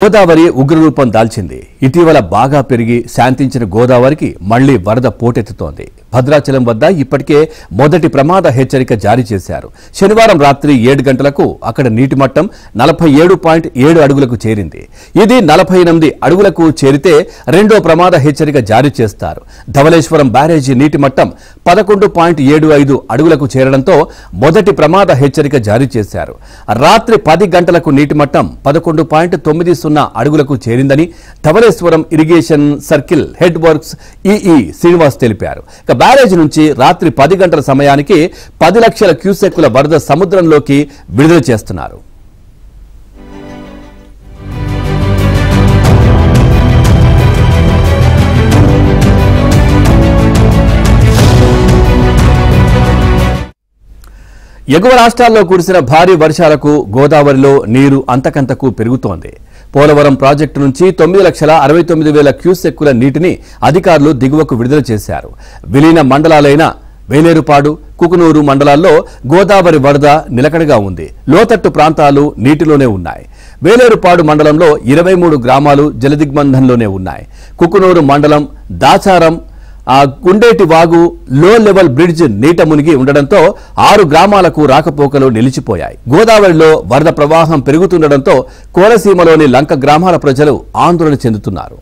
గోదావరి ఉగ్రరూపం దాల్చింది. ఇటీవల బాగా పెరిగి శాంతించిన గోదావరికి మళ్లీ వరద పోటెత్తుతోంది. భద్రాచలం వద్ద ఇప్పటికే మొదటి ప్రమాద హెచ్చరిక జారీ చేశారు. శనివారం రాత్రి 7 గంటలకు అక్కడ నీటి మట్టం 47.7 అడుగులకు చేరింది. ఇది 48 అడుగులకు చేరితే రెండో ప్రమాద హెచ్చరిక జారీ చేస్తారు. ధవళేశ్వరం బ్యారేజీ నీటి మట్టం 11.75 అడుగులకు చేరడంతో మొదటి ప్రమాద హెచ్చరిక జారీ చేశారు. రాత్రి 10 గంటలకు నీటి మట్టం 11.90 అడుగులకు చేరిందని Dowleswaram irrigation circle head works EE Srinivas తెలిపారు. బ్యారేజ్ నుంచి రాత్రి 10 గంటల సమయానికి 10 లక్షల క్యూసెక్కుల వరద సముద్రంలోకి విడుదల చేస్తున్నారు. ఎగువ రాష్ట్రాల్లో కురిసిన భారీ వర్షాలకు గోదావరిలో నీరు అంతకంతకు పెరుగుతోంది. పోలవరం ప్రాజెక్టు నుంచి 9,69,000 క్యూసెక్కుల నీటిని అధికారులు దిగువకు విడుదల చేశారు. విలీన మండలాలైన వేలేరుపాడు, కుకునూరు మండలాల్లో గోదావరి వరద నిలకడగా ఉంది. లోతట్టు ప్రాంతాలు నీటిలోనే ఉన్నాయి. వేలేరుపాడు మండలంలో 23 గ్రామాలు జలదిగ్బంధంలోనే ఉన్నాయి. కుకునూరు మండలం దాచారం గుండేటి వాగు లో లెవెల్ బ్రిడ్జ్ నీట మునిగి ఉండడంతో 6 గ్రామాలకు రాకపోకలు నిలిచిపోయాయి. గోదావరిలో వరద ప్రవాహం పెరుగుతుండటంతో కోనసీమలోని లంక గ్రామాల ప్రజలు ఆందోళన చెందుతున్నారు.